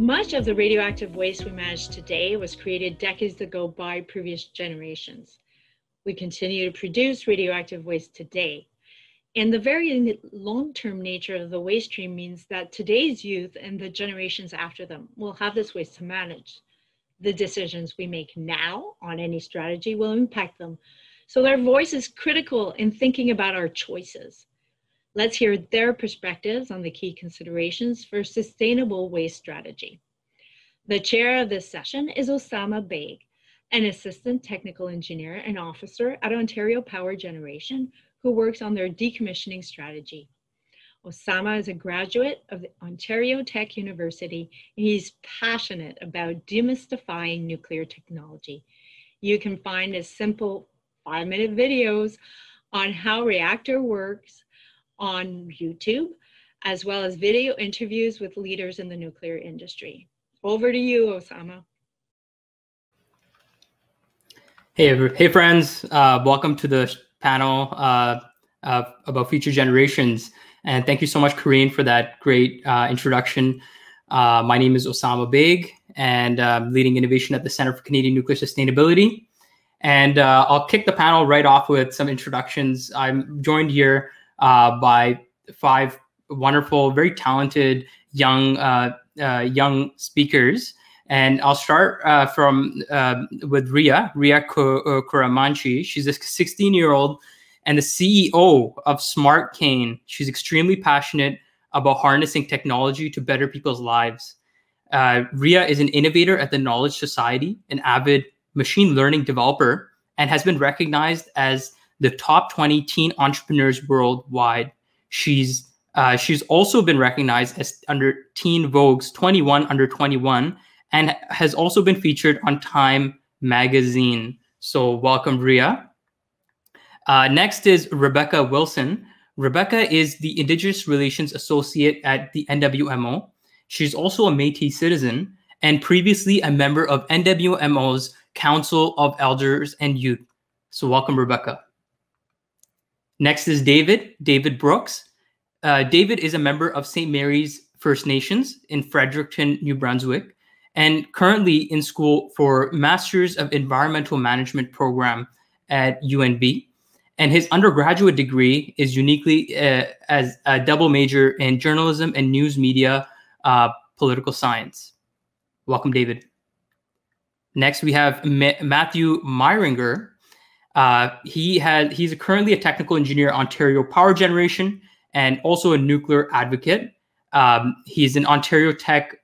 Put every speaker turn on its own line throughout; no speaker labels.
Much of the radioactive waste we manage today was created decades ago by previous generations. We continue to produce radioactive waste today. And the very long-term nature of the waste stream means that today's youth and the generations after them will have this waste to manage. The decisions we make now on any strategy will impact them. So their voice is critical in thinking about our choices. Let's hear their perspectives on the key considerations for sustainable waste strategy. The chair of this session is Osama Baig, an assistant technical engineer and officer at Ontario Power Generation, who works on their decommissioning strategy. Osama is a graduate of the Ontario Tech University, and he's passionate about demystifying nuclear technology. You can find his simple 5-minute videos on how reactor works on YouTube, as well as video interviews with leaders in the nuclear industry. Over to you, Osama.
Hey friends, welcome to the panel about future generations. And thank you so much, Corinne, for that great introduction. My name is Osama Baig, and I'm leading innovation at the Center for Canadian Nuclear Sustainability. And I'll kick the panel right off with some introductions. I'm joined here by 5 wonderful, very talented young speakers. And I'll start with Riya Karumanchi. She's a 16-year-old and the CEO of SmartCane. She's extremely passionate about harnessing technology to better people's lives. Riya is an innovator at the Knowledge Society, an avid machine learning developer, and has been recognized as the top 20 teen entrepreneurs worldwide. She's also been recognized as under Teen Vogue's 21 Under 21, and has also been featured on Time magazine. So welcome, Riya. Next is Rebekah Wilson. Rebekah is the Indigenous Relations Associate at the NWMO. She's also a Métis citizen and previously a member of NWMO's Council of Elders and Youth. So welcome, Rebekah. Next is David Brooks. David is a member of St. Mary's First Nations in Fredericton, New Brunswick, and currently in school for Masters of Environmental Management program at UNB. And his undergraduate degree is uniquely as a double major in journalism and news media, political science. Welcome, David. Next, we have Matthew Mairinger. He's currently a technical engineer at Ontario Power Generation and also a nuclear advocate. He's an Ontario Tech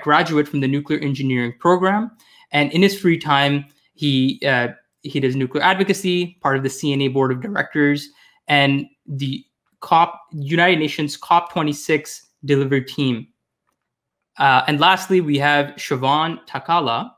graduate from the nuclear engineering program. And in his free time, he does nuclear advocacy, part of the CNA board of directors, and the United Nations COP26 delivery team. And lastly, we have Siobhan Takala.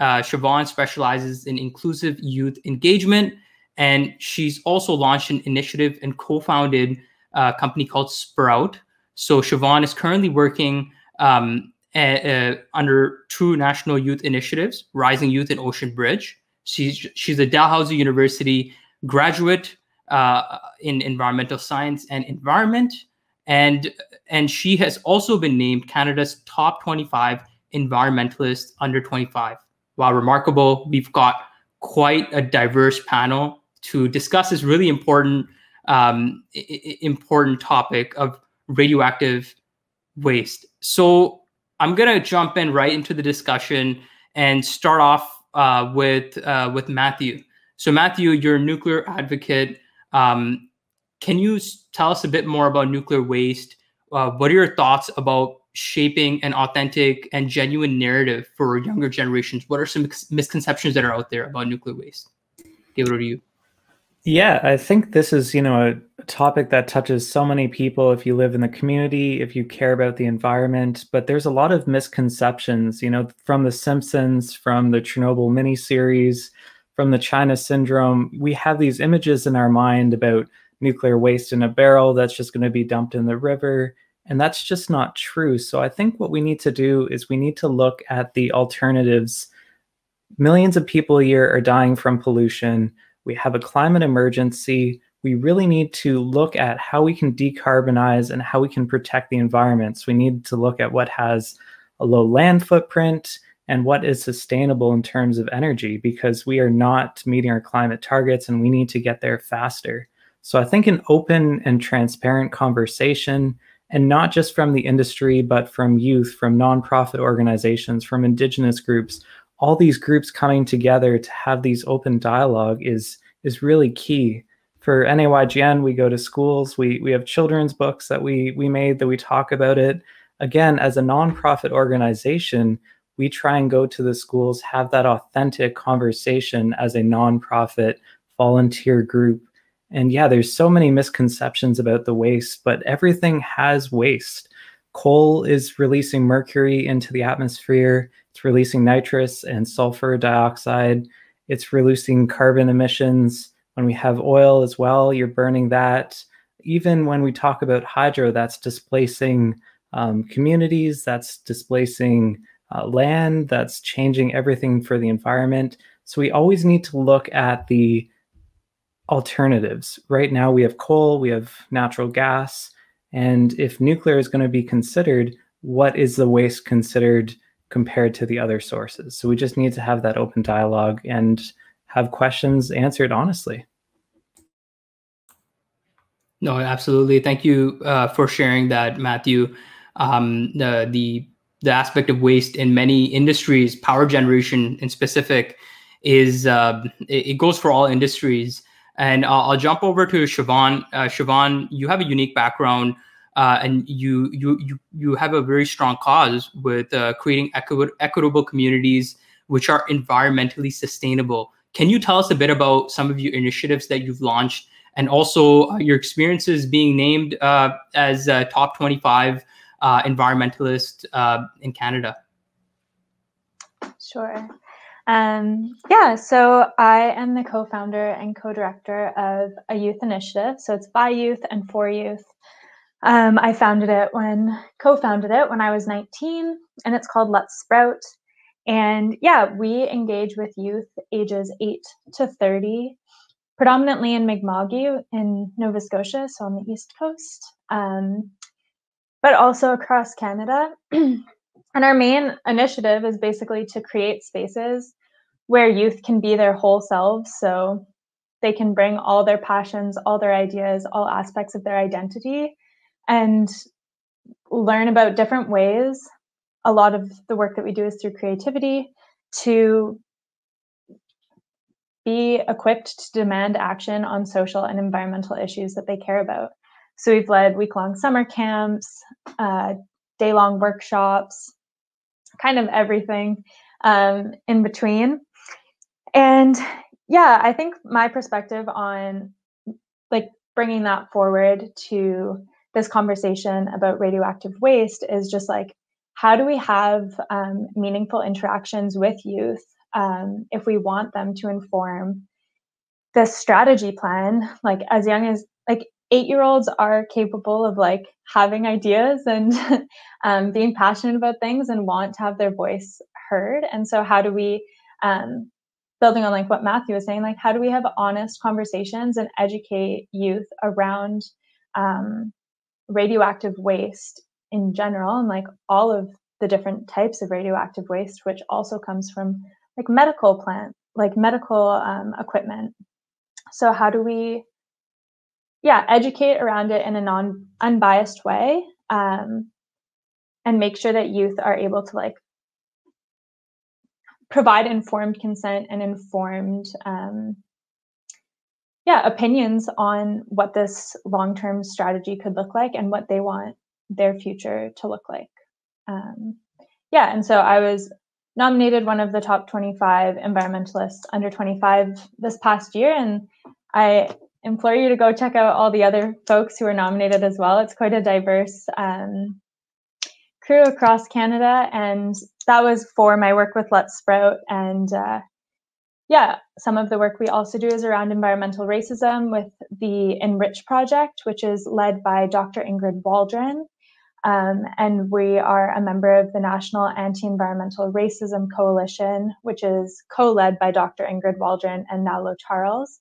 Siobhan specializes in inclusive youth engagement, and she's also launched an initiative and co-founded a company called Sprout. So Siobhan is currently working under 2 national youth initiatives, Rising Youth and Ocean Bridge. She's a Dalhousie University graduate in environmental science and environment, and she has also been named Canada's top 25 environmentalist under 25. Wow, remarkable! We've got quite a diverse panel to discuss this really important topic of radioactive waste. So I'm gonna jump in right into the discussion and start off with Matthew. So Matthew, you're a nuclear advocate. Can you tell us a bit more about nuclear waste? What are your thoughts about shaping an authentic and genuine narrative for younger generations? What are some misconceptions that are out there about nuclear waste? Give it over to you.
Yeah, I think this is, a topic that touches so many people if you live in the community, if you care about the environment, but there's a lot of misconceptions, from The Simpsons, from the Chernobyl miniseries, from the China syndrome. We have these images in our mind about nuclear waste in a barrel that's just going to be dumped in the river, and that's just not true. So I think what we need to do is we need to look at the alternatives. Millions of people a year are dying from pollution. We have a climate emergency. we really need to look at how we can decarbonize and how we can protect the environment. So we need to look at what has a low land footprint and what is sustainable in terms of energy, because we are not meeting our climate targets and we need to get there faster. So I think an open and transparent conversation, and not just from the industry, but from youth, from nonprofit organizations, from Indigenous groups, all these groups coming together to have these open dialogue is really key. For NAYGN, we go to schools, we have children's books that we made that we talk about it. Again, as a nonprofit organization, we try and go to the schools, have that authentic conversation as a nonprofit volunteer group. And yeah, there's so many misconceptions about the waste, but everything has waste. Coal is releasing mercury into the atmosphere. It's releasing nitrous and sulfur dioxide. It's releasing carbon emissions. When we have oil as well, you're burning that. Even when we talk about hydro, that's displacing communities, that's displacing land, that's changing everything for the environment. So we always need to look at the alternatives. Right now we have coal, we have natural gas, and if nuclear is going to be considered, what is the waste considered compared to the other sources? So we just need to have that open dialogue and have questions answered honestly.
No, absolutely. Thank you for sharing that, Matthew. The aspect of waste in many industries, power generation in specific, is it goes for all industries. And I'll jump over to Siobhan. Siobhan, you have a unique background, and you have a very strong cause with creating equitable communities which are environmentally sustainable. Can you tell us a bit about some of your initiatives that you've launched, and also your experiences being named as top 25 environmentalist in Canada?
Sure. Yeah, so I am the co-founder and co-director of a youth initiative. So it's by youth and for youth. I co-founded it when I was 19, and it's called Let's Sprout. And yeah, we engage with youth ages 8 to 30, predominantly in Mi'kmaq in Nova Scotia, so on the East Coast, but also across Canada. And our main initiative is basically to create spaces where youth can be their whole selves. So they can bring all their passions, all their ideas, all aspects of their identity, and learn about different ways. A lot of the work that we do is through creativity to be equipped to demand action on social and environmental issues that they care about. So we've led week-long summer camps, day-long workshops, kind of everything in between. And yeah, I think my perspective on like bringing that forward to this conversation about radioactive waste is just like, how do we have meaningful interactions with youth if we want them to inform this strategy plan? Like as young as like 8-year-olds are capable of like having ideas and being passionate about things and want to have their voice heard. And so how do we, building on like what Matthew was saying, like how do we have honest conversations and educate youth around radioactive waste in general, and like all of the different types of radioactive waste, which also comes from like medical equipment. So how do we educate around it in a unbiased way, and make sure that youth are able to like provide informed consent and informed opinions on what this long-term strategy could look like and what they want their future to look like. And so I was nominated one of the top 25 environmentalists under 25 this past year, and I implore you to go check out all the other folks who are nominated as well. It's quite a diverse crew across Canada, and that was for my work with Let's Sprout. And some of the work we also do is around environmental racism with the Enrich Project, which is led by Dr. Ingrid Waldron. And we are a member of the National Anti-Environmental Racism Coalition, which is co-led by Dr. Ingrid Waldron and Nalo Charles.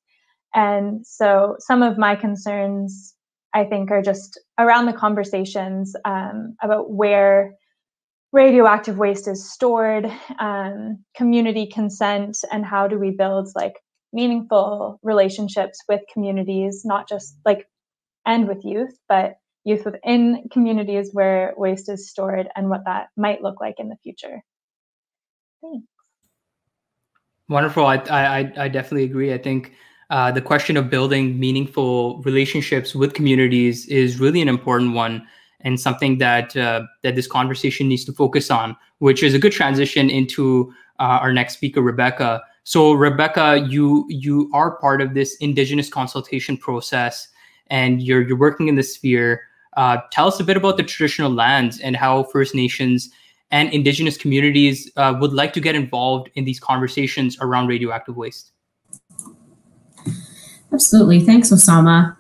And so some of my concerns, I think, are just around the conversations about where radioactive waste is stored, community consent, and how do we build like meaningful relationships with communities, not just like and with youth, but youth within communities where waste is stored and what that might look like in the future. Thanks.
Wonderful. I definitely agree. I think the question of building meaningful relationships with communities is really an important one, and something that that this conversation needs to focus on, which is a good transition into our next speaker, Rebekah. So Rebekah, you are part of this Indigenous consultation process, and you're working in the sphere. Tell us a bit about the traditional lands and how First Nations and Indigenous communities would like to get involved in these conversations around radioactive waste.
Absolutely. Thanks, Osama.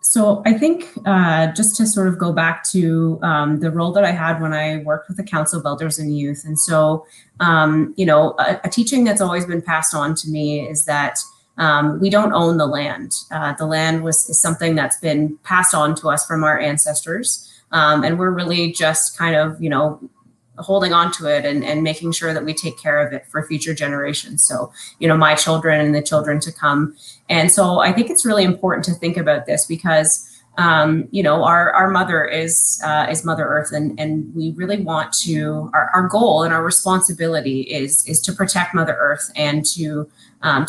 So I think just to sort of go back to the role that I had when I worked with the Council of Elders and Youth. And so, you know, a teaching that's always been passed on to me is that we don't own the land. The land is something that's been passed on to us from our ancestors. And we're really just kind of, you know, holding on to it and making sure that we take care of it for future generations. So, you know, my children and the children to come. And so I think it's really important to think about this because, you know, our mother is Mother Earth, and we really want to, our goal and our responsibility is to protect Mother Earth and to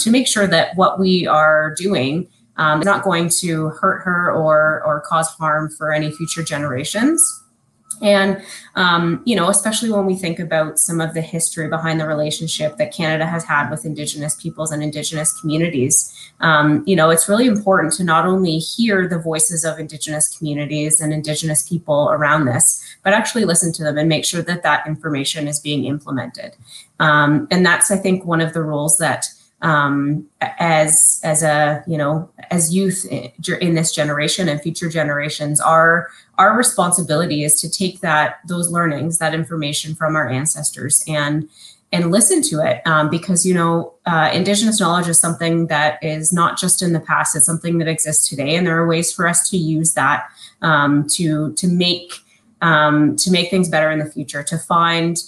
make sure that what we are doing is not going to hurt her or cause harm for any future generations. And, you know, especially when we think about some of the history behind the relationship that Canada has had with Indigenous peoples and Indigenous communities, you know, it's really important to not only hear the voices of Indigenous communities and Indigenous people around this, but actually listen to them and make sure that that information is being implemented. And that's, I think, one of the roles that as a, you know, as youth in this generation and future generations, our responsibility is to take those learnings, that information from our ancestors and listen to it, because, you know, Indigenous knowledge is something that is not just in the past, it's something that exists today. And there are ways for us to use that to make things better in the future, to find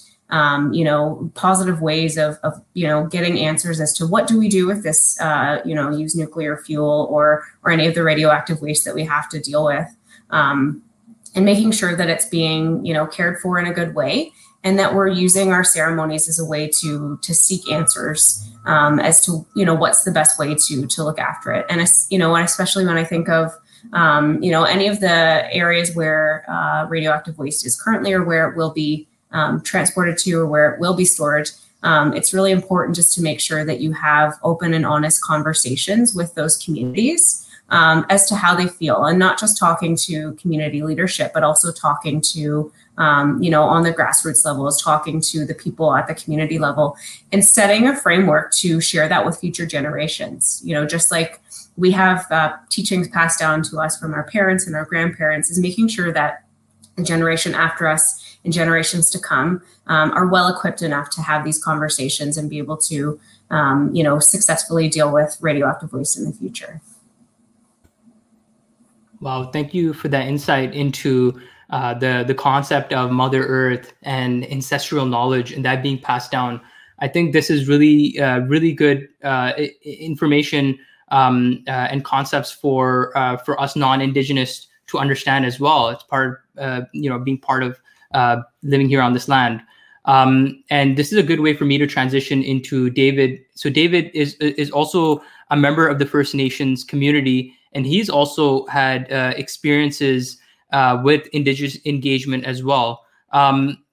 you know, positive ways of, you know, getting answers as to what do we do with this, you know, use nuclear fuel or any of the radioactive waste that we have to deal with, and making sure that it's being, you know, cared for in a good way, and that we're using our ceremonies as a way to seek answers as to, you know, what's the best way to look after it. And, you know, and especially when I think of, you know, any of the areas where radioactive waste is currently or where it will be transported to or where it will be stored, it's really important just to make sure that you have open and honest conversations with those communities as to how they feel, and not just talking to community leadership, but also talking to, you know, on the grassroots level, is talking to the people at the community level and setting a framework to share that with future generations. You know, just like we have teachings passed down to us from our parents and our grandparents, is making sure that the generation after us and generations to come are well equipped enough to have these conversations and be able to, you know, successfully deal with radioactive waste in the future.
Wow, thank you for that insight into the concept of Mother Earth and ancestral knowledge and that being passed down. I think this is really, really good information and concepts for us non-Indigenous to understand as well. It's part of, you know, being part of living here on this land. And this is a good way for me to transition into David. So David is also a member of the First Nations community, and he's also had experiences with Indigenous engagement as well.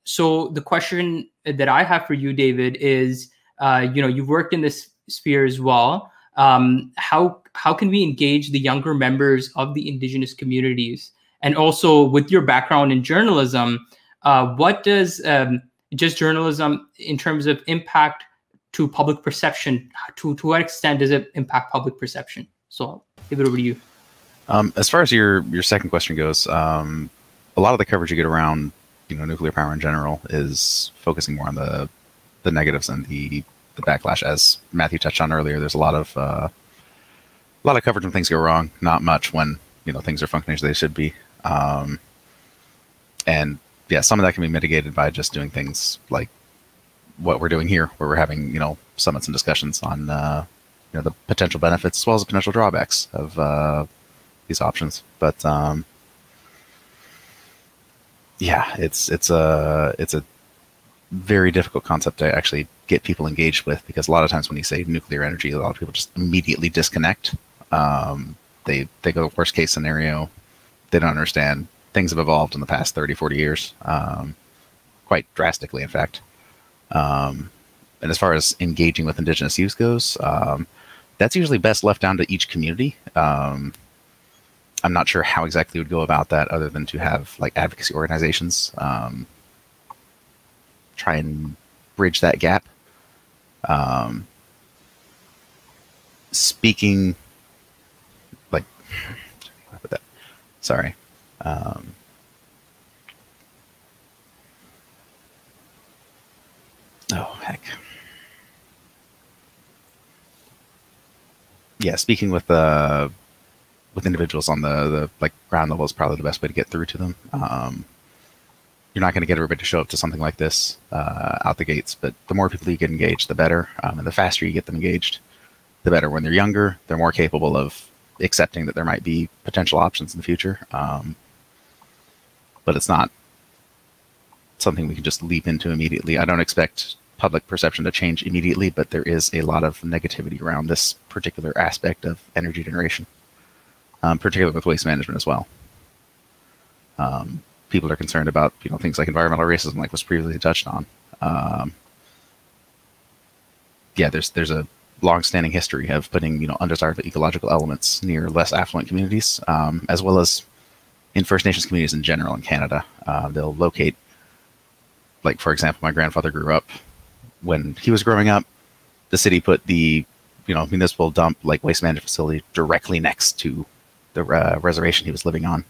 So the question that I have for you, David, is, you know, you've worked in this sphere as well. How can we engage the younger members of the Indigenous communities? And also, with your background in journalism, what does just journalism in terms of impact to public perception, to what extent does it impact public perception? So I'll give it over to you.
As far as your second question goes, a lot of the coverage you get around, you know, nuclear power in general is focusing more on the negatives and the backlash. As Matthew touched on earlier, there's a lot of a lot of coverage when things go wrong, not much when, things are functioning as they should be. And yeah, some of that can be mitigated by just doing things like what we're doing here, where we're having, summits and discussions on, the potential benefits as well as the potential drawbacks of these options. But yeah, it's a very difficult concept to actually get people engaged with, because a lot of times when you say nuclear energy, a lot of people just immediately disconnect. They go to worst case scenario. They don't understand. Things have evolved in the past 30, 40 years, quite drastically, in fact. And as far as engaging with Indigenous youth goes, that's usually best left down to each community. I'm not sure how exactly you would go about that, other than to have like advocacy organizations try and bridge that gap. Speaking, like, how about that? Sorry. Oh, heck. Yeah, speaking with individuals on the like ground level is probably the best way to get through to them. You're not going to get everybody to show up to something like this out the gates, but the more people you get engaged, the better. And the faster you get them engaged, the better. When they're younger, they're more capable of accepting that there might be potential options in the future. But it's not something we can just leap into immediately. I don't expect public perception to change immediately, but there is a lot of negativity around this particular aspect of energy generation, particularly with waste management as well. People are concerned about things like environmental racism, like was previously touched on. Yeah, there's a long-standing history of putting undesirable ecological elements near less affluent communities, as well as in First Nations communities in general in Canada. They'll locate, like for example, my grandfather grew up. When he was growing up, the city put the municipal dump, like waste management facility, directly next to the reservation he was living on.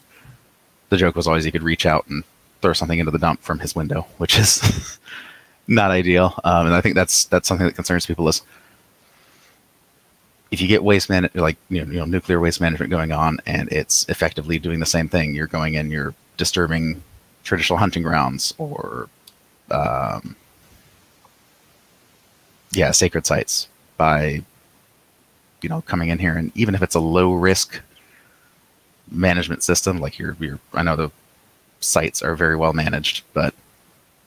The joke was always he could reach out and throw something into the dump from his window, which is not ideal. And I think that's something that concerns people is if you get nuclear waste management going on and it's effectively doing the same thing, you're going in, you're disturbing traditional hunting grounds or sacred sites by coming in here. And even if it's a low risk management system, like I know the sites are very well managed, but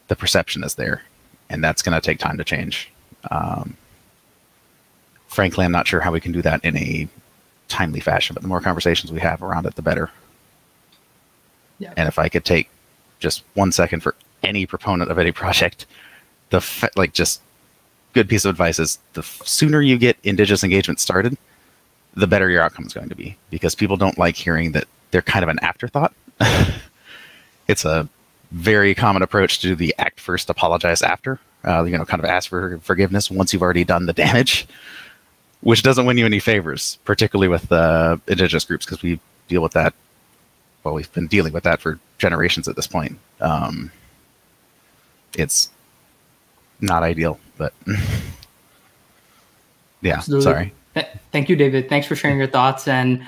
the perception is there, and that's going to take time to change. Frankly, I'm not sure how we can do that in a timely fashion, but the more conversations we have around it, the better. Yeah. And if I could take just 1 second for any proponent of any project, just good piece of advice is the sooner you get Indigenous engagement started, the better your outcome is going to be, because people don't like hearing that they're kind of an afterthought. It's a very common approach to do the act first, apologize after, kind of ask for forgiveness once you've already done the damage, which doesn't win you any favors, particularly with Indigenous groups, because we deal with that. Well, we've been dealing with that for generations at this point. It's not ideal, but yeah, absolutely. Sorry.
Thank you, David. Thanks for sharing your thoughts and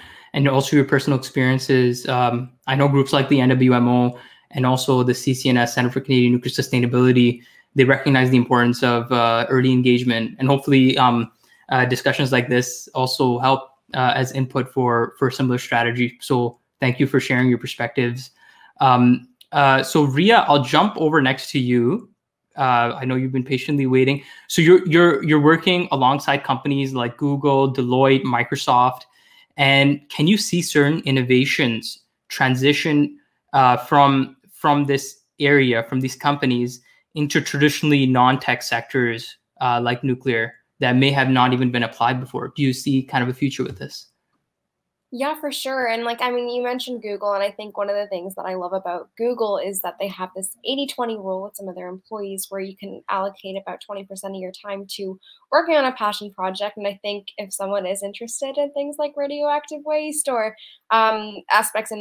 also your personal experiences. I know groups like the NWMO and also the CCNS, Center for Canadian Nuclear Sustainability, they recognize the importance of early engagement, and hopefully discussions like this also help as input for similar strategy. So thank you for sharing your perspectives. So Riya, I'll jump over next to you. I know you've been patiently waiting. So you're working alongside companies like Google, Deloitte, Microsoft, and can you see certain innovations transition from this area, from these companies, into traditionally non-tech sectors like nuclear that may have not even been applied before? Do you see kind of a future with this?
Yeah, for sure. And you mentioned Google, and I think one of the things that I love about Google is that they have this 80-20 rule with some of their employees where you can allocate about 20% of your time to working on a passion project. And I think if someone is interested in things like radioactive waste or aspects in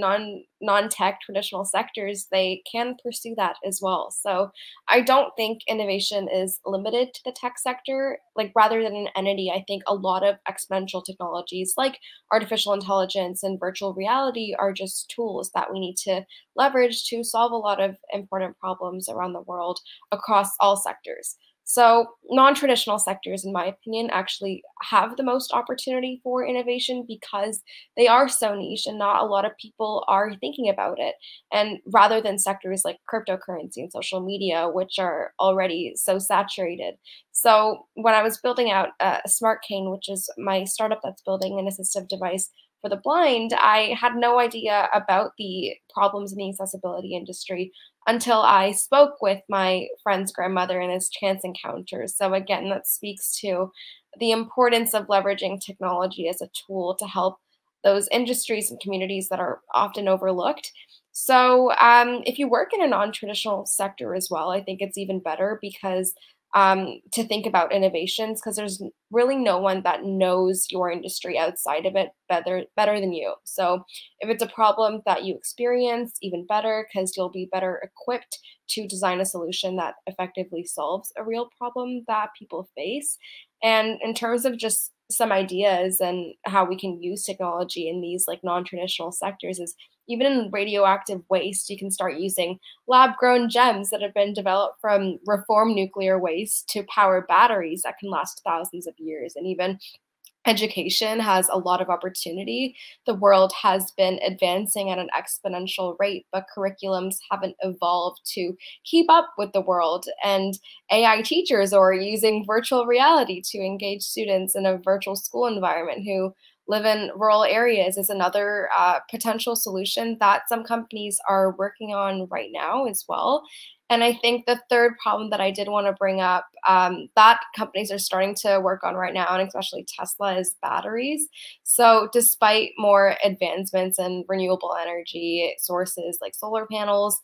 non-tech traditional sectors, they can pursue that as well. So I don't think innovation is limited to the tech sector. Like, rather than an entity, I think a lot of exponential technologies like artificial intelligence and virtual reality are just tools that we need to leverage to solve a lot of important problems around the world across all sectors. So non-traditional sectors, in my opinion, actually have the most opportunity for innovation because they are so niche and not a lot of people are thinking about it. And rather than sectors like cryptocurrency and social media, which are already so saturated. So when I was building out SmartCane, which is my startup that's building an assistive device for the blind, I had no idea about the problems in the accessibility industry until I spoke with my friend's grandmother in this chance encounter. So again, that speaks to the importance of leveraging technology as a tool to help those industries and communities that are often overlooked. So if you work in a non-traditional sector as well, I think it's even better because to think about innovations, because there's really no one that knows your industry outside of it better than you. So if it's a problem that you experience, even better, because you'll be better equipped to design a solution that effectively solves a real problem that people face. And in terms of just some ideas and how we can use technology in these like non-traditional sectors is even in radioactive waste, you can start using lab-grown gems that have been developed from reformed nuclear waste to power batteries that can last thousands of years. And even education has a lot of opportunity. The world has been advancing at an exponential rate, but curriculums haven't evolved to keep up with the world. And AI teachers are using virtual reality to engage students in a virtual school environment who live in rural areas is another potential solution that some companies are working on right now as well. And I think the third problem that I did want to bring up that companies are starting to work on right now, and especially Tesla, is batteries. So despite more advancements in renewable energy sources like solar panels,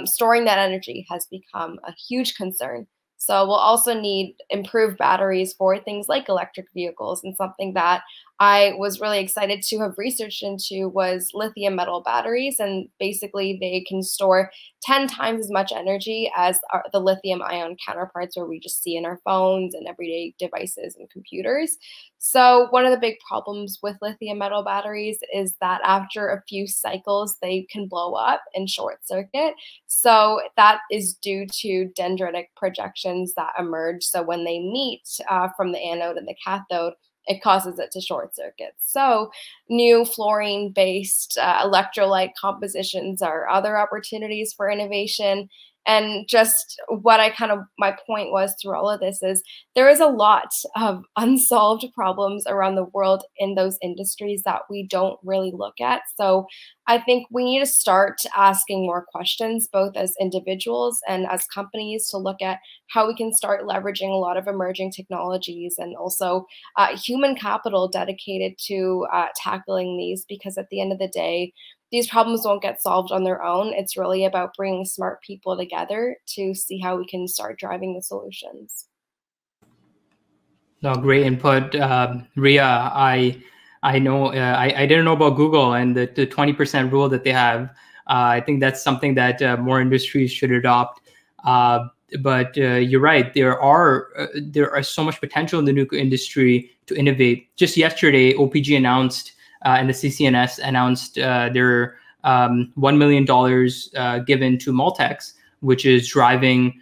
storing that energy has become a huge concern. So we'll also need improved batteries for things like electric vehicles, and something that I was really excited to have researched into was lithium metal batteries. And basically they can store 10 times as much energy as the lithium ion counterparts where we just see in our phones and everyday devices and computers. So one of the big problems with lithium metal batteries is that after a few cycles, they can blow up and short circuit. So that is due to dendritic projections that emerge. So when they meet from the anode and the cathode, it causes it to short circuit. So new fluorine-based electrolyte compositions are other opportunities for innovation. And just what my point was through all of this is there is a lot of unsolved problems around the world in those industries that we don't really look at. So I think we need to start asking more questions, both as individuals and as companies, to look at how we can start leveraging a lot of emerging technologies and also human capital dedicated to tackling these, because at the end of the day, these problems won't get solved on their own. It's really about bringing smart people together to see how we can start driving the solutions.
No, great input, Riya. I know I didn't know about Google and the 20% rule that they have. I think that's something that more industries should adopt. But you're right. There are so much potential in the nuclear industry to innovate. Just yesterday, OPG announced and the CCNS announced their $1 million given to Maltex, which is driving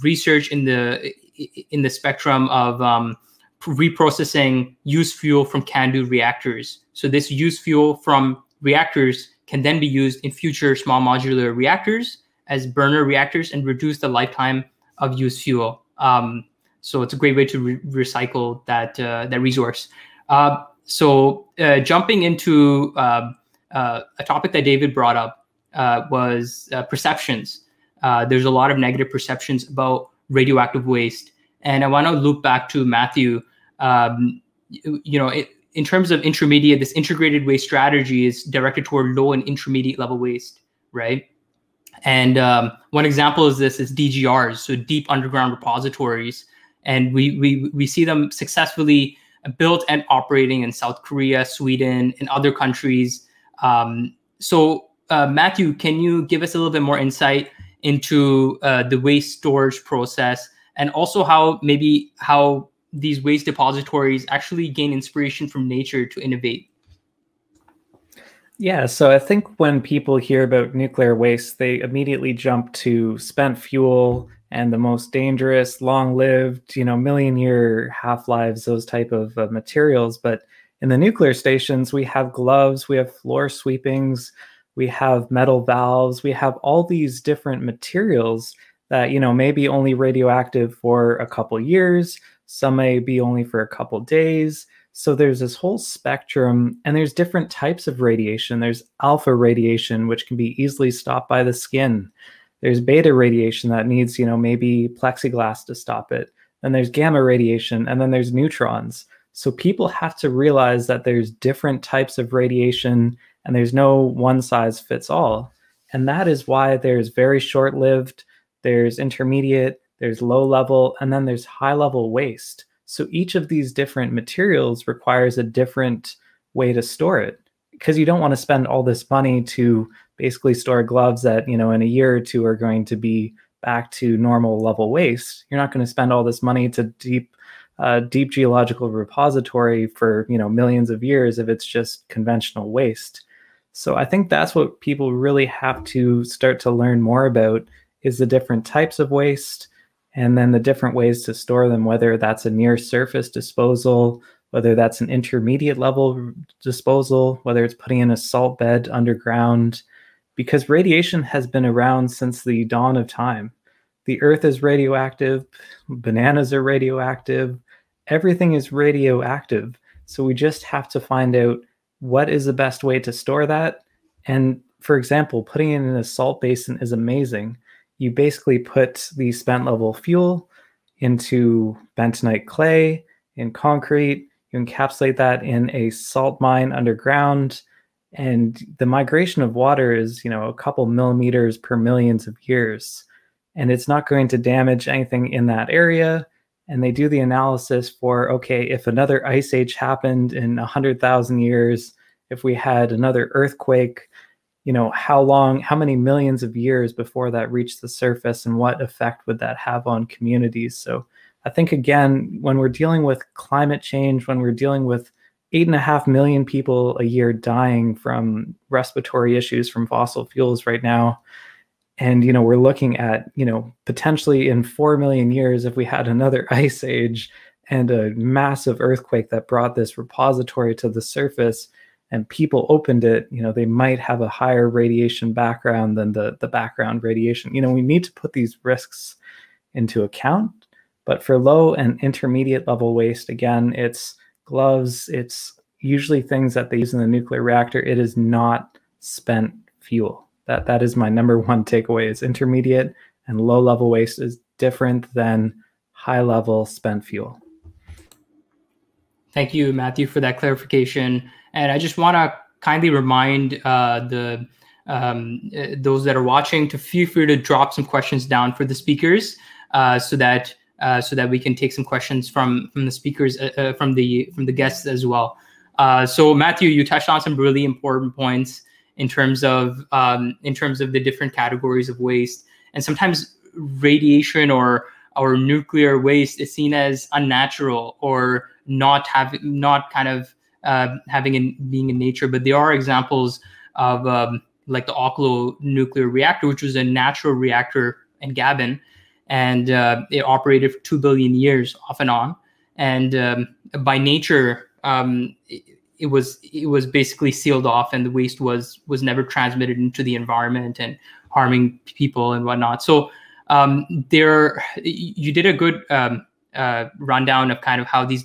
research in the spectrum of reprocessing used fuel from CANDU reactors. So this used fuel from reactors can then be used in future small modular reactors as burner reactors and reduce the lifetime of used fuel. So it's a great way to recycle that resource. So jumping into a topic that David brought up was perceptions. There's a lot of negative perceptions about radioactive waste. And I want to loop back to Matthew. In terms of intermediate, this integrated waste strategy is directed toward low and intermediate level waste, right? And one example is DGRs, so deep underground repositories. And we see them successfully built and operating in South Korea, Sweden, and other countries. So Matthew, can you give us a little bit more insight into the waste storage process, and also how these waste depositories actually gain inspiration from nature to innovate?
Yeah, so I think when people hear about nuclear waste, they immediately jump to spent fuel and the most dangerous, long-lived, million-year half-lives, those type of materials. But in the nuclear stations, we have gloves, we have floor sweepings, we have metal valves, we have all these different materials that, may be only radioactive for a couple years, some may be only for a couple days. So there's this whole spectrum, and there's different types of radiation. There's alpha radiation, which can be easily stopped by the skin. There's beta radiation that needs, maybe plexiglass to stop it. Then there's gamma radiation, and then there's neutrons. So people have to realize that there's different types of radiation, and there's no one size fits all. And that is why there's very short-lived, there's intermediate, there's low level, and then there's high level waste. So each of these different materials requires a different way to store it, because you don't want to spend all this money to basically store gloves that, in a year or two are going to be back to normal level waste. You're not going to spend all this money to deep geological repository for, millions of years if it's just conventional waste. So I think that's what people really have to start to learn more about, is the different types of waste, and then the different ways to store them, whether that's a near surface disposal, whether that's an intermediate level disposal, whether it's putting in a salt bed underground, because radiation has been around since the dawn of time. The earth is radioactive, bananas are radioactive, everything is radioactive. So we just have to find out what is the best way to store that. And for example, putting it in a salt basin is amazing. You basically put the spent level fuel into bentonite clay, in concrete, you encapsulate that in a salt mine underground, and the migration of water is, a couple millimeters per millions of years, and it's not going to damage anything in that area. And they do the analysis for, okay, if another ice age happened in 100,000 years, if we had another earthquake, how many millions of years before that reached the surface, and what effect would that have on communities? So I think, again, when we're dealing with climate change, when we're dealing with 8.5 million people a year dying from respiratory issues from fossil fuels right now, and, we're looking at, potentially in 4 million years, if we had another ice age and a massive earthquake that brought this repository to the surface, and people opened it, they might have a higher radiation background than the background radiation. We need to put these risks into account. But for low and intermediate level waste, again, it's gloves, it's usually things that they use in the nuclear reactor. It is not spent fuel. That is my number one takeaway, is intermediate and low level waste is different than high level spent fuel.
Thank you, Matthew, for that clarification. And I just want to kindly remind those that are watching to feel free to drop some questions down for the speakers, so that we can take some questions from the speakers, from the guests as well. So Matthew, you touched on some really important points in terms of the different categories of waste, and sometimes radiation or nuclear waste is seen as unnatural or not being in nature. But there are examples of like the Oklo nuclear reactor, which was a natural reactor in Gabon, and it operated for 2 billion years off and on. And by nature, it was basically sealed off, and the waste was never transmitted into the environment and harming people and whatnot. So you did a good rundown of kind of how these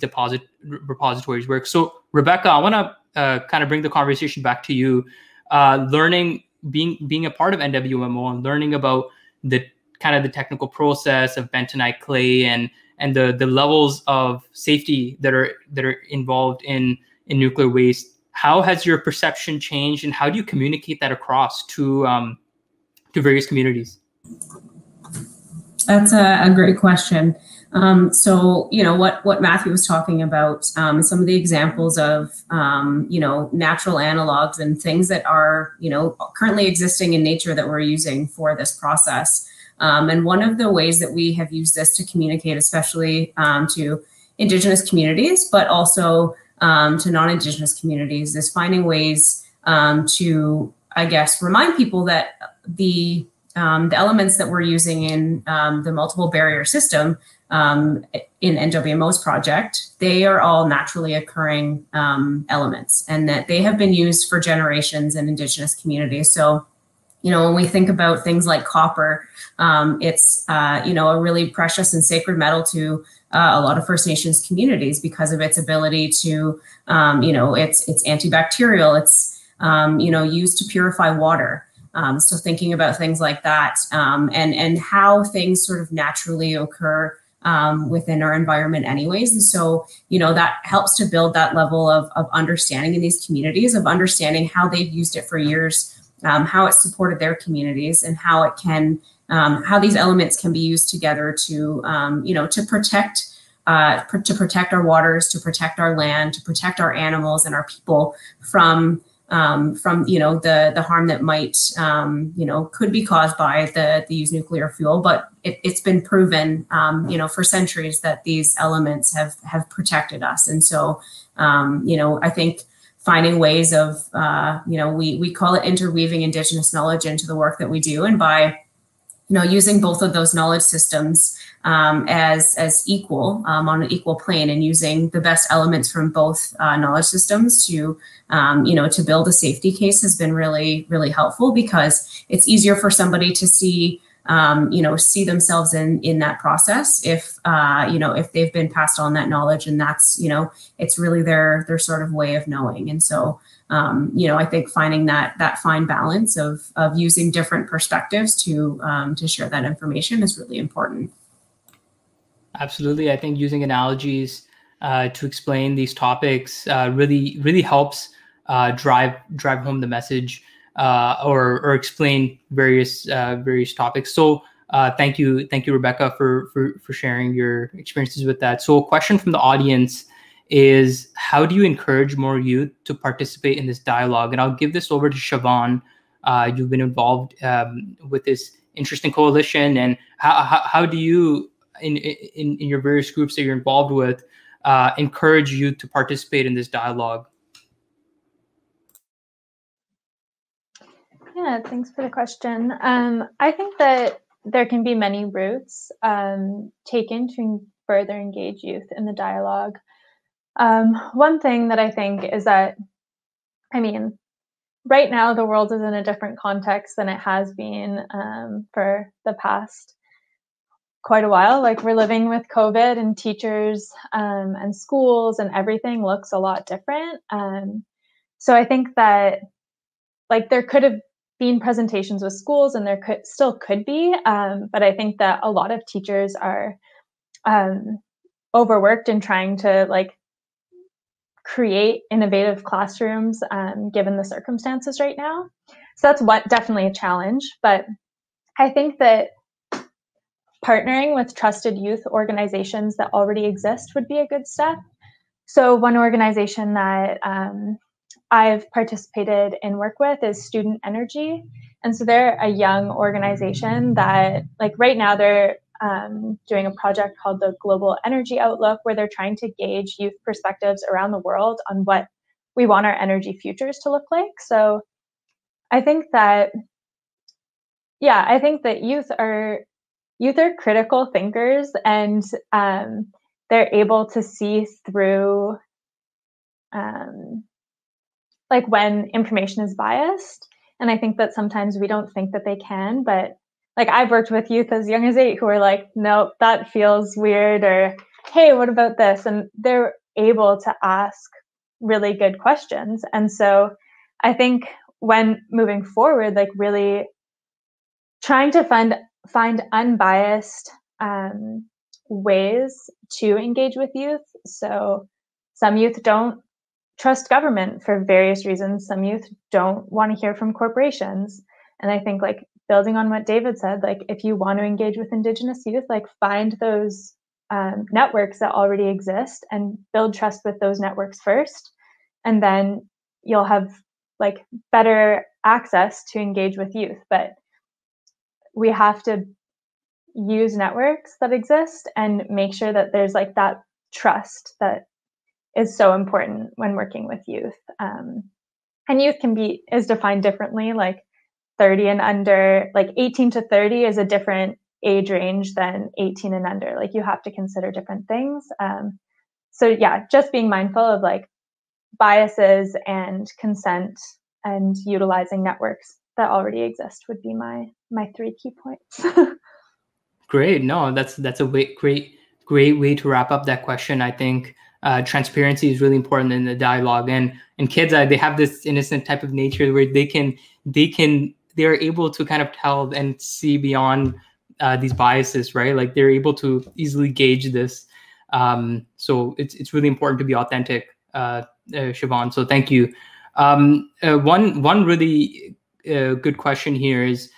repositories work. So Rebekah, I want to kind of bring the conversation back to you. Being a part of NWMO and learning about the kind of the technical process of bentonite clay and the levels of safety that are involved in nuclear waste. How has your perception changed, and how do you communicate that across to various communities?
That's a great question. So, what Matthew was talking about, some of the examples of, natural analogs and things that are, currently existing in nature that we're using for this process. And one of the ways that we have used this to communicate, especially to Indigenous communities, but also to non-Indigenous communities, is finding ways to, I guess, remind people that the elements that we're using in the multiple barrier system in NWMO's project, they are all naturally occurring elements, and that they have been used for generations in Indigenous communities. So, when we think about things like copper, it's, a really precious and sacred metal to a lot of First Nations communities because of its ability to, it's antibacterial, it's, used to purify water. So thinking about things like that and how things sort of naturally occur within our environment anyways. And so, that helps to build that level of understanding in these communities, of understanding how they've used it for years, how it supported their communities, and how it can, how these elements can be used together to, to protect our waters, to protect our land, to protect our animals and our people from the harm that might, could be caused by the use of nuclear fuel. But it's been proven, for centuries that these elements have protected us. And so, I think finding ways of, we call it interweaving Indigenous knowledge into the work that we do. And by, using both of those knowledge systems as equal, on an equal plane, and using the best elements from both knowledge systems to, to build a safety case has been really, really helpful, because it's easier for somebody to see, see themselves in that process if, if they've been passed on that knowledge, and that's, it's really their sort of way of knowing. And so, I think finding that fine balance of using different perspectives to share that information is really important.
Absolutely. I think using analogies to explain these topics really helps drive home the message or explain various topics. So thank you, Rebekah, for sharing your experiences with that. So a question from the audience is, how do you encourage more youth to participate in this dialogue? And I'll give this over to Siobhan. You've been involved with this interesting coalition, and how do you, in your various groups that you're involved with, encourage youth to participate in this dialogue?
Yeah, thanks for the question. I think that there can be many routes taken to further engage youth in the dialogue. One thing that I think is that, right now the world is in a different context than it has been for the past quite a while. Like, we're living with COVID, and teachers and schools and everything looks a lot different. So I think that, like, there could have been presentations with schools, and there still could be, but I think that a lot of teachers are overworked in trying to create innovative classrooms given the circumstances right now. So that's definitely a challenge. But I think that partnering with trusted youth organizations that already exist would be a good step. So one organization that I've participated in work with is Student Energy. And so they're a young organization that, right now they're doing a project called the Global Energy Outlook, where they're trying to gauge youth perspectives around the world on what we want our energy futures to look like. So I think that, youth are critical thinkers, and they're able to see through when information is biased. And I think that sometimes we don't think that they can, but I've worked with youth as young as 8 who are like, nope, that feels weird, or hey, what about this? And they're able to ask really good questions. And so I think when moving forward, really trying to find unbiased ways to engage with youth. So some youth don't trust government for various reasons. Some youth don't want to hear from corporations. And I think building on what David said, if you want to engage with Indigenous youth, find those networks that already exist and build trust with those networks first, and then you'll have like better access to engage with youth. But we have to use networks that exist and make sure that there's like that trust that is so important when working with youth. And youth is defined differently, like 30 and under, like 18 to 30 is a different age range than 18 and under. Like you have to consider different things. So yeah, just being mindful of like biases and consent and utilizing networks that already exist would be my 3 key points.
Great. No, that's a great way to wrap up that question. I think transparency is really important in the dialogue, and kids they have this innocent type of nature where they're able to kind of tell and see beyond these biases, right? Like they're able to easily gauge this. So it's really important to be authentic, Siobhan. So thank you. One really good question here is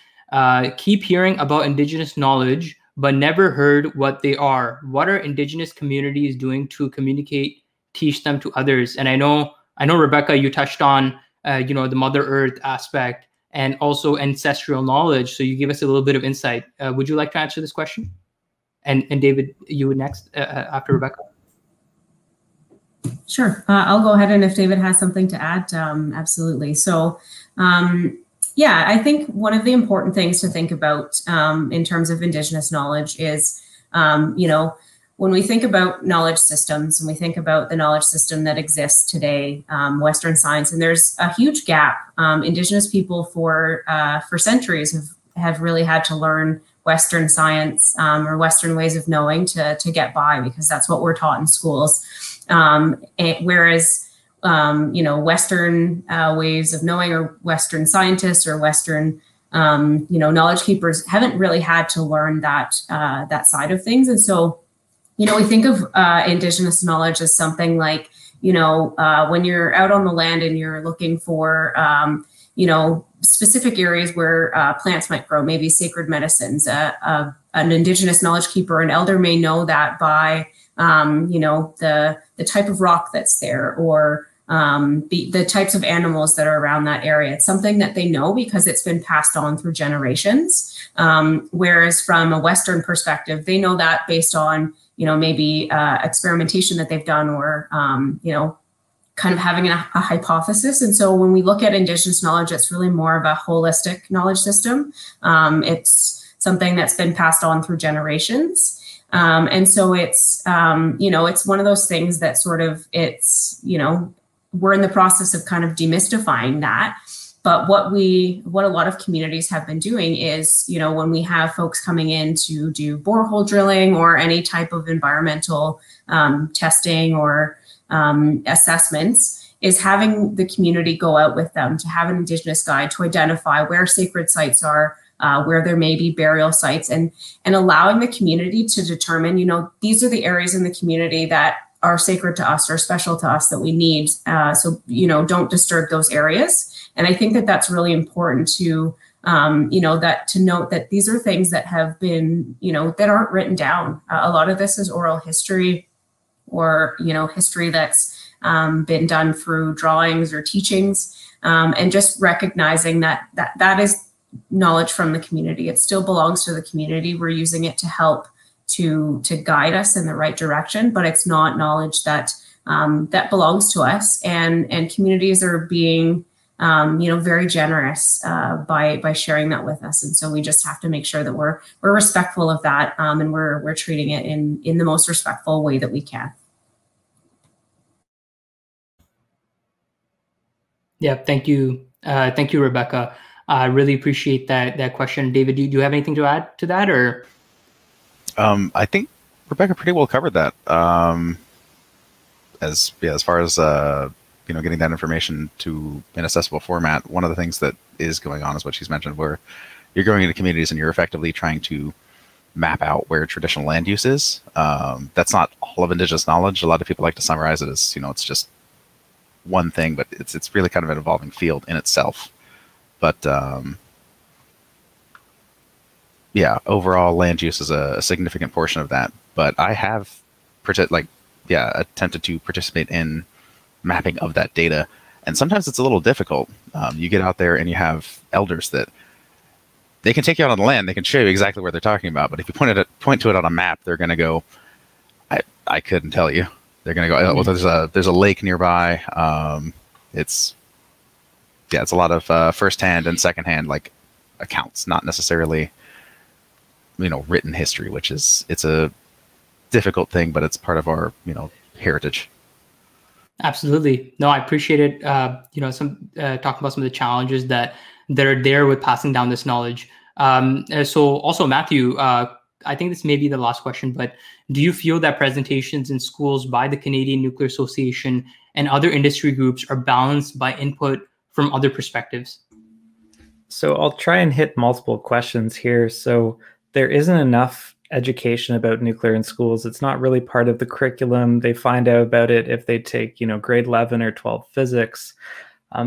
keep hearing about Indigenous knowledge, but never heard what they are. What are Indigenous communities doing to communicate, teach them to others? And I know, Rebekah, you touched on, the Mother Earth aspect and also ancestral knowledge. So you gave us a little bit of insight. Would you like to answer this question? And David, you would next after Rebekah.
Sure. I'll go ahead, and if David has something to add, absolutely. So, yeah, I think one of the important things to think about in terms of Indigenous knowledge is, when we think about knowledge systems and we think about the knowledge system that exists today, Western science, and there's a huge gap. Indigenous people for centuries have really had to learn Western science or Western ways of knowing to get by, because that's what we're taught in schools. Whereas Western ways of knowing, or Western scientists or Western, knowledge keepers haven't really had to learn that side of things. And so, we think of Indigenous knowledge as something like, when you're out on the land and you're looking for, specific areas where plants might grow, maybe sacred medicines, an Indigenous knowledge keeper, an elder may know that by, the type of rock that's there, or the types of animals that are around that area. It's something that they know because it's been passed on through generations. Whereas from a Western perspective, they know that based on, maybe experimentation that they've done, or, kind of having a hypothesis. And so when we look at Indigenous knowledge, it's really more of a holistic knowledge system. It's something that's been passed on through generations. And so it's, it's one of those things that sort of, we're in the process of kind of demystifying that. But what a lot of communities have been doing is, when we have folks coming in to do borehole drilling or any type of environmental testing or assessments, is having the community go out with them to have an Indigenous guide to identify where sacred sites are, where there may be burial sites, and allowing the community to determine, these are the areas in the community that are sacred to us or special to us that we need. So, don't disturb those areas. And I think that that's really important to, to note that these are things that have been, that aren't written down. A lot of this is oral history, or, history that's been done through drawings or teachings, and just recognizing that is knowledge from the community. It still belongs to the community. We're using it to help to guide us in the right direction, but it's not knowledge that that belongs to us. And communities are being very generous by sharing that with us. And so we just have to make sure that we're respectful of that, and we're treating it in the most respectful way that we can.
Yeah, thank you, Rebekah. I really appreciate that question. David, do you have anything to add to that, or?
I think Rebekah pretty well covered that. As far as getting that information to an accessible format, one of the things that is going on is what she's mentioned, where you're going into communities and you're effectively trying to map out where traditional land use is. That's not all of Indigenous knowledge. A lot of people like to summarize it as, it's just one thing, but it's really kind of an evolving field in itself. But yeah, overall land use is a significant portion of that. But I have attempted to participate in mapping of that data, and sometimes it's a little difficult. You get out there and you have elders that they can take you out on the land, they can show you exactly what they're talking about, but if you point to it on a map, they're going to go, I couldn't tell you. They're going to go, well, there's a lake nearby. It's a lot of firsthand and secondhand like accounts, not necessarily written history, which it's a difficult thing, but it's part of our heritage.
Absolutely. No, I appreciate it. Some talking about some of the challenges that are there with passing down this knowledge. So also, Matthew, I think this may be the last question, but do you feel that presentations in schools by the Canadian Nuclear Association and other industry groups are balanced by input from other perspectives?
So I'll try and hit multiple questions here. So there isn't enough education about nuclear in schools. It's not really part of the curriculum. They find out about it if they take, grade 11 or 12 physics.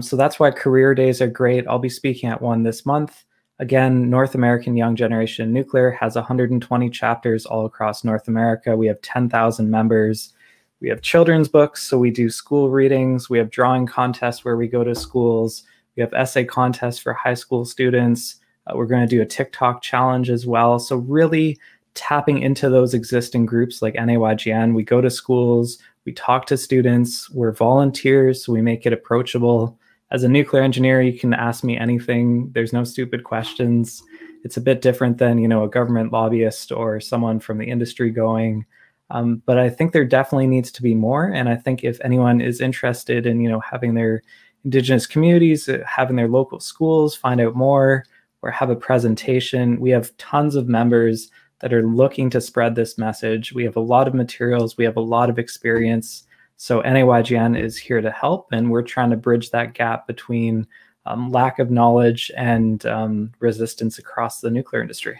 So that's why career days are great. I'll be speaking at one this month. Again, North American Young Generation Nuclear has 120 chapters all across North America. We have 10,000 members. We have children's books, so we do school readings. We have drawing contests where we go to schools. We have essay contests for high school students. We're going to do a TikTok challenge as well. So really tapping into those existing groups like NAYGN. We go to schools, we talk to students, we're volunteers, so we make it approachable. As a nuclear engineer, you can ask me anything. There's no stupid questions. It's a bit different than, a government lobbyist or someone from the industry going. But I think there definitely needs to be more. And I think if anyone is interested in, having their Indigenous communities, having their local schools find out more or have a presentation, we have tons of members that are looking to spread this message. We have a lot of materials. We have a lot of experience. So NAYGN is here to help, and we're trying to bridge that gap between lack of knowledge and resistance across the nuclear industry.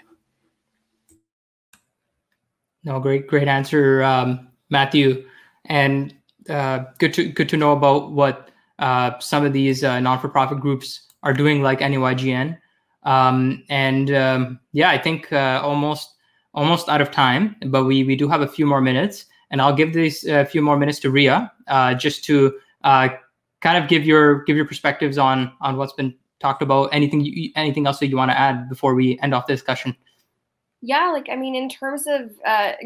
No, great answer, Matthew. And good to know about what some of these non-for-profit groups are doing, like NAYGN. I think almost out of time, but we do have a few more minutes, and I'll give these a few more minutes to Riya, just to kind of give your perspectives on what's been talked about. Anything else that you want to add before we end off the discussion?
Yeah, in terms of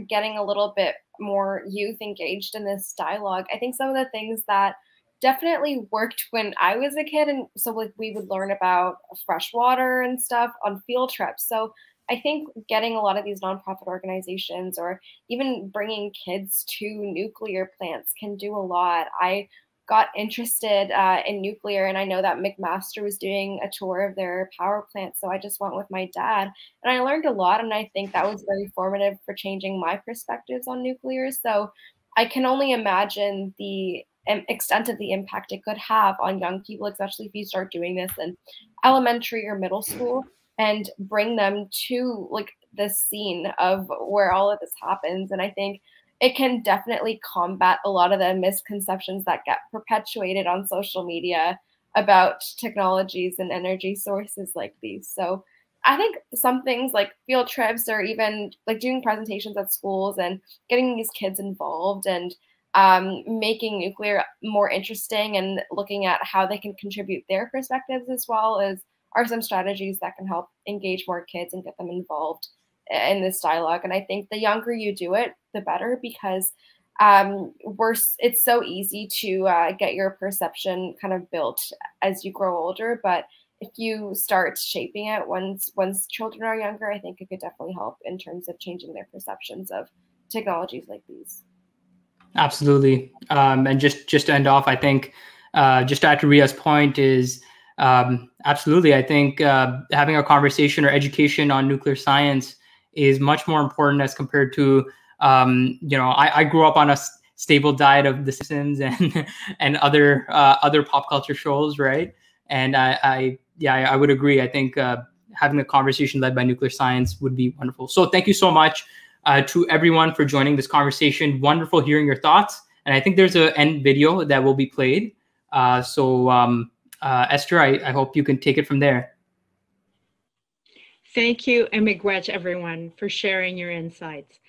getting a little bit more youth engaged in this dialogue, I think some of the things that definitely worked when I was a kid, and so we would learn about freshwater and stuff on field trips. So I think getting a lot of these nonprofit organizations or even bringing kids to nuclear plants can do a lot. I got interested in nuclear, and I know that McMaster was doing a tour of their power plant, so I just went with my dad, and I learned a lot, and I think that was very formative for changing my perspectives on nuclear. So I can only imagine the extent of the impact it could have on young people, especially if you start doing this in elementary or middle school and bring them to the scene of where all of this happens. And I think it can definitely combat a lot of the misconceptions that get perpetuated on social media about technologies and energy sources like these. So I think some things like field trips or even doing presentations at schools and getting these kids involved and making nuclear more interesting and looking at how they can contribute their perspectives as well are some strategies that can help engage more kids and get them involved in this dialogue. And I think the younger you do it, the better, because it's so easy to get your perception kind of built as you grow older. But if you start shaping it once children are younger, I think it could definitely help in terms of changing their perceptions of technologies like these.
Absolutely. And just to end off, I think just to add to Riya's point is absolutely. I think having a conversation or education on nuclear science is much more important as compared to, I grew up on a stable diet of The Simpsons and other pop culture shows, right? And I would agree. I think having a conversation led by nuclear science would be wonderful. So thank you so much to everyone for joining this conversation. Wonderful hearing your thoughts. And I think there's an end video that will be played. Esther, I hope you can take it from there.
Thank you and miigwech everyone for sharing your insights.